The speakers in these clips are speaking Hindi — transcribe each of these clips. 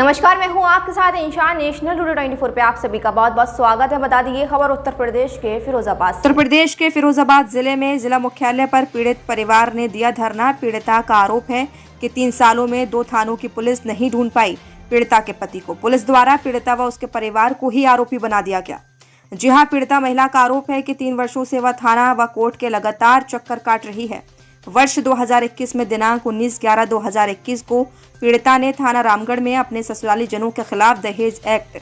नमस्कार, मैं हूं आपके साथ इंशान। नेशनल टुडे 24 पे आप सभी का बहुत बहुत स्वागत है। बता दी ये खबर उत्तर प्रदेश के फिरोजाबाद जिले में जिला मुख्यालय पर पीड़ित परिवार ने दिया धरना। पीड़िता का आरोप है कि 3 सालों में 2 थानों की पुलिस नहीं ढूंढ पाई पीड़िता के पति को। पुलिस द्वारा पीड़िता व उसके परिवार को ही आरोपी बना दिया गया। जी हां, पीड़िता महिला का आरोप है कि 3 वर्षों से वह थाना व कोर्ट के लगातार चक्कर काट रही है। वर्ष 2021 में दिनांक 19/11/2021 को पीड़िता ने थाना रामगढ़ में अपने ससुराली जनों के खिलाफ दहेज एक्ट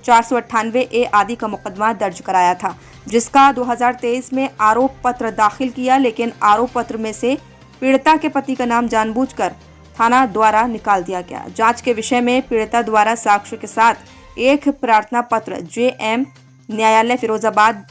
498A आदि का मुकदमा दर्ज कराया था, जिसका 2023 में आरोप पत्र दाखिल किया। लेकिन आरोप पत्र में से पीड़िता के पति का नाम जानबूझकर थाना द्वारा निकाल दिया गया। जांच के विषय में पीड़िता द्वारा साक्ष्य के साथ एक प्रार्थना पत्र JM न्यायालय फिरोजाबाद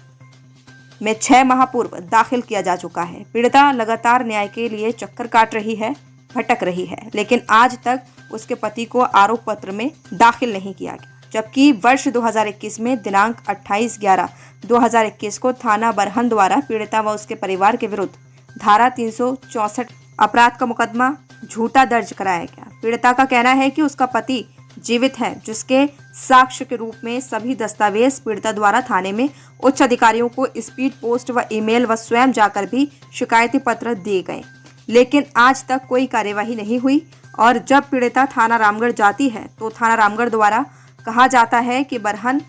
में 6 माह पूर्व दाखिल किया जा चुका है। पीड़िता लगातार न्याय के लिए चक्कर काट रही है, भटक रही है, लेकिन आज तक उसके पति को आरोप पत्र में दाखिल नहीं किया गया। जबकि वर्ष 2021 में दिनांक 28/11/2021 को थाना बरहन द्वारा पीड़िता व उसके परिवार के विरुद्ध धारा 364 अपराध का मुकदमा झूठा दर्ज कराया गया। पीड़िता का कहना है कि उसका पति जीवित है, जिसके साक्ष्य के रूप में सभी दस्तावेज पीड़िता द्वारा थाने में उच्च अधिकारियों को स्पीड पोस्ट व ईमेल व स्वयं जाकर भी शिकायती पत्र दिए गए, लेकिन आज तक कोई कार्यवाही नहीं हुई। और जब पीड़िता थाना रामगढ़ जाती है तो थाना रामगढ़ द्वारा कहा जाता है कि बरहन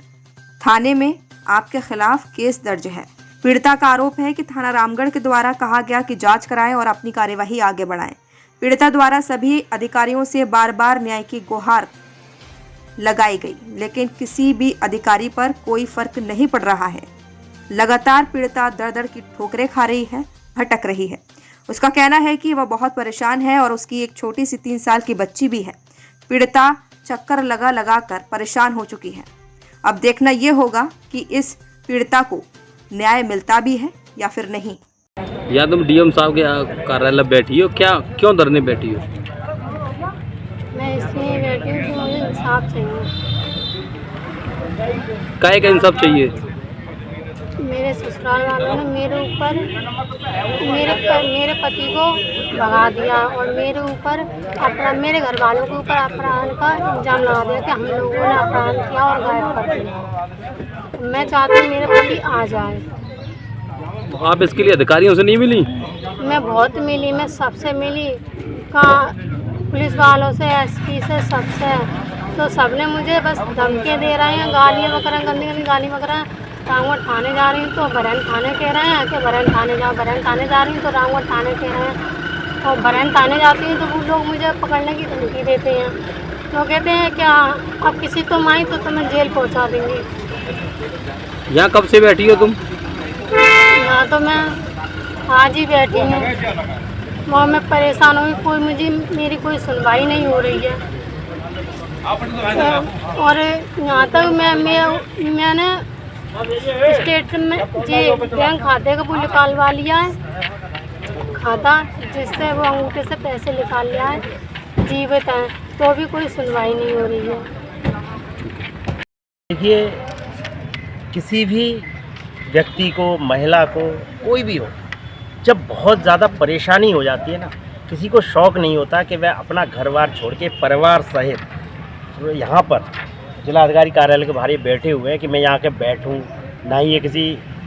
थाने में आपके खिलाफ केस दर्ज है। पीड़िता का आरोप है कि थाना रामगढ़ के द्वारा कहा गया कि जांच कराएं और अपनी कार्यवाही आगे बढ़ाएं। पीड़िता द्वारा सभी अधिकारियों से बार बार न्याय की गुहार लगाई गई, लेकिन किसी भी अधिकारी पर कोई फर्क नहीं पड़ रहा है। लगातार पीड़िता दर दर की ठोकरें खा रही है, भटक रही है। उसका कहना है कि वह बहुत परेशान है और उसकी एक छोटी सी 3 साल की बच्ची भी है। पीड़िता चक्कर लगा कर परेशान हो चुकी है। अब देखना यह होगा कि इस पीड़िता को न्याय मिलता भी है या फिर नहीं। या तुम DM साहब के कार्यालय बैठी हो, क्या क्यों धरने बैठी हो? मैं इसलिए बैठी हूँ कि मुझे इंसाफ चाहिए। काहे का इंसाफ चाहिए? मेरे ससुराल वालों ने मेरे ऊपर मेरे पति को भगा दिया और मेरे घर वालों के ऊपर अपराध का इल्ज़ाम लगा दिया कि हम लोगों ने अपराध किया और गायब कर दिया। मैं चाहती हूँ मेरे पति आ जाए। तो आप इसके लिए अधिकारियों से नहीं मिली? मैं बहुत मिली, मैं सबसे मिली, पुलिस वालों से, SP से, सबसे। तो सबने मुझे बस धमकियाँ दे रहे हैं, गालियाँ वगैरह, गंदी गाली वगैरह। रामगढ़ थाने जा रही हूँ तो बरहन थाने कह रहे हैं कि बरहन थाने जाओ। बरहन थाने जा रही हूँ तो रामगढ़ थाने कह रहे हैं। और बरहन थाने जाती हूँ तो वो लोग मुझे पकड़ने की धमकी देते हैं। तो कहते हैं क्या अब किसी तुम आई तो तुम्हें जेल पहुँचा देंगे। यहाँ कब से बैठी हो तुम? यहाँ तो मैं आज ही बैठी हूँ। वहाँ मैं परेशान हुई, मेरी कोई सुनवाई नहीं हो रही है। और यहाँ तक मैंने स्टेटमेंट बैंक खाते का वो निकालवा लिया है, खाता जिससे वो अंगूठे से पैसे निकाल लिया है। जीवित हैं तो भी कोई सुनवाई नहीं हो रही है। देखिए, किसी भी व्यक्ति को, महिला को, कोई भी हो, जब बहुत ज़्यादा परेशानी हो जाती है ना, किसी को शौक़ नहीं होता कि वह अपना घर बार छोड़ के परिवार सहित यहाँ पर जिलाधिकारी कार्यालय के बाहर बैठे हुए हैं कि मैं यहाँ के बैठूँ, ना ही ये किसी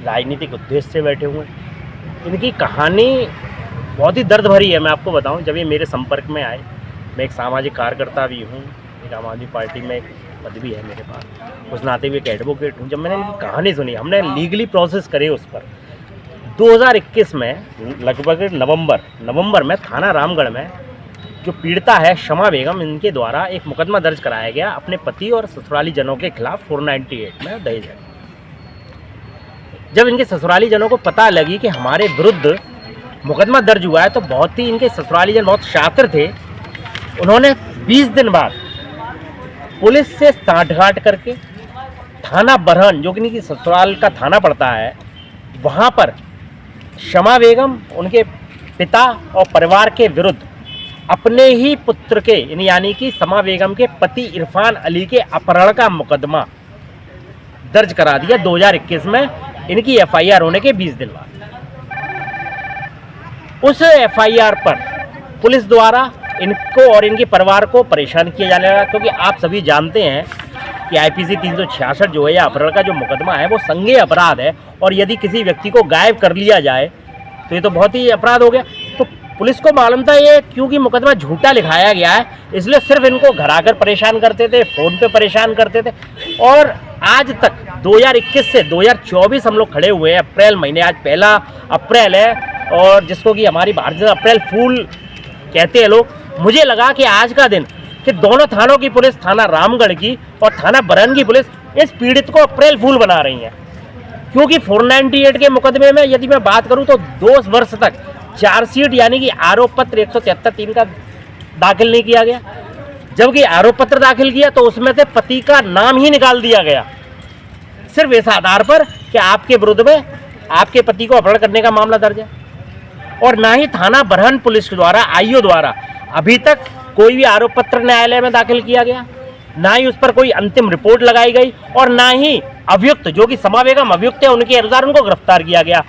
राजनीतिक उद्देश्य से बैठे हुए हैं। इनकी कहानी बहुत ही दर्द भरी है। मैं आपको बताऊं, जब ये मेरे संपर्क में आए, मैं एक सामाजिक कार्यकर्ता भी हूँ, एक आम आदमी पार्टी में एक पद भी है मेरे पास, उस नाते भी एक एडवोकेट हूँ। जब मैंने इनकी कहानी सुनी, हमने लीगली प्रोसेस करे उस पर। 2021 में लगभग नवंबर में थाना रामगढ़ में जो पीड़िता है शमा बेगम, इनके द्वारा एक मुकदमा दर्ज कराया गया अपने पति और ससुराली जनों के खिलाफ 498 में दहेज है। जब इनके ससुराली जनों को पता लगी कि हमारे विरुद्ध मुकदमा दर्ज हुआ है, तो बहुत ही इनके ससुराली जन बहुत शातिर थे। उन्होंने 20 दिन बाद पुलिस से सांठगांठ करके थाना बरहन, जो कि इनकी ससुराल का थाना पड़ता है, वहाँ पर शमा बेगम, उनके पिता और परिवार के विरुद्ध अपने ही पुत्र के यानी कि शमा बेगम के पति इरफान अली के अपहरण का मुकदमा दर्ज करा दिया 2021 में, इनकी FIR होने के 20 दिन बाद। उस FIR पर पुलिस द्वारा इनको और इनके परिवार को परेशान किया जाने लगा, क्योंकि आप सभी जानते हैं कि IPC 366 जो है या अपहरण का जो मुकदमा है वो संज्ञेय अपराध है, और यदि किसी व्यक्ति को गायब कर लिया जाए तो ये तो बहुत ही अपराध हो गया। तो पुलिस को मालूम था ये क्योंकि मुकदमा झूठा लिखाया गया है, इसलिए सिर्फ इनको घर आकर परेशान करते थे, फ़ोन पे परेशान करते थे। और आज तक 2021 से 2024 हम लोग खड़े हुए हैं, अप्रैल महीने, आज 1 अप्रैल है, और जिसको कि हमारी भारतीय अप्रैल फूल कहते हैं लोग। मुझे लगा कि आज का दिन कि दोनों थानों की पुलिस, थाना रामगढ़ की और थाना बरहन की पुलिस, इस पीड़ित को अप्रैल फूल बना रही है, क्योंकि 498 के मुकदमे में यदि मैं बात करूं तो 2 वर्ष तक चार्जशीट यानी कि आरोप पत्र 173(3) का दाखिल नहीं किया गया, जबकि आरोप पत्र दाखिल किया तो उसमें से पति का नाम ही निकाल दिया गया, सिर्फ इस आधार पर कि आपके विरुद्ध में आपके पति को अपहरण करने का मामला दर्ज है। और ना ही थाना बरहन पुलिस द्वारा, IO द्वारा अभी तक कोई भी आरोप पत्र न्यायालय में दाखिल किया गया, ना ही उस पर कोई अंतिम रिपोर्ट लगाई गई, और ना ही अभियुक्त जो कि समावेगम अभियुक्त है उनके अनुसार उनको गिरफ्तार किया गया।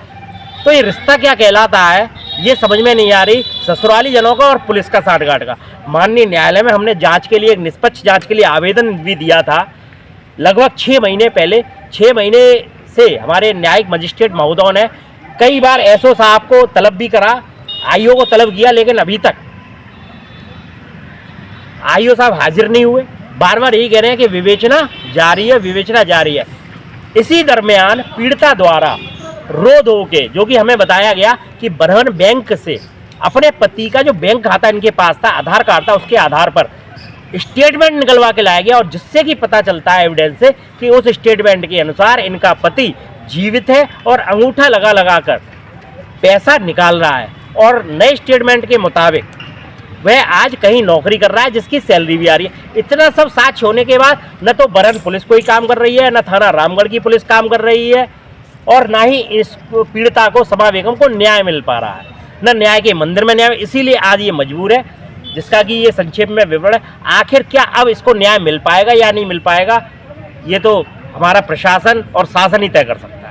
तो ये रिश्ता क्या कहलाता है ये समझ में नहीं आ रही ससुराली जनों का और पुलिस का साठगांठ का। माननीय न्यायालय में हमने जांच के लिए, एक निष्पक्ष जांच के लिए आवेदन भी दिया था लगभग 6 महीने पहले। 6 महीने से हमारे न्यायिक मजिस्ट्रेट महोदय ने कई बार SO साहब को तलब भी करा, IO को तलब किया, लेकिन अभी तक IO साहब हाजिर नहीं हुए। बार बार यही कह रहे हैं कि विवेचना जारी है, विवेचना जारी है। इसी दरमियान पीड़िता द्वारा रो धो के, जो कि हमें बताया गया कि बरहन बैंक से अपने पति का जो बैंक खाता इनके पास था, आधार कार्ड था, उसके आधार पर स्टेटमेंट निकलवा के लाया गया, और जिससे कि पता चलता है एविडेंस से कि उस स्टेटमेंट के अनुसार इनका पति जीवित है और अंगूठा लगा लगा कर पैसा निकाल रहा है, और नए स्टेटमेंट के मुताबिक वह आज कहीं नौकरी कर रहा है जिसकी सैलरी भी आ रही है। इतना सब साक्ष्य होने के बाद न तो बरहन पुलिस कोई काम कर रही है, न थाना रामगढ़ की पुलिस काम कर रही है, और ना ही इस पीड़िता को, समा बेगम को न्याय मिल पा रहा है, न न्याय के मंदिर में न्याय। इसीलिए आज ये मजबूर है, जिसका कि ये संक्षेप में विवरण है। आखिर क्या अब इसको न्याय मिल पाएगा या नहीं मिल पाएगा, ये तो हमारा प्रशासन और शासन ही तय कर सकता है।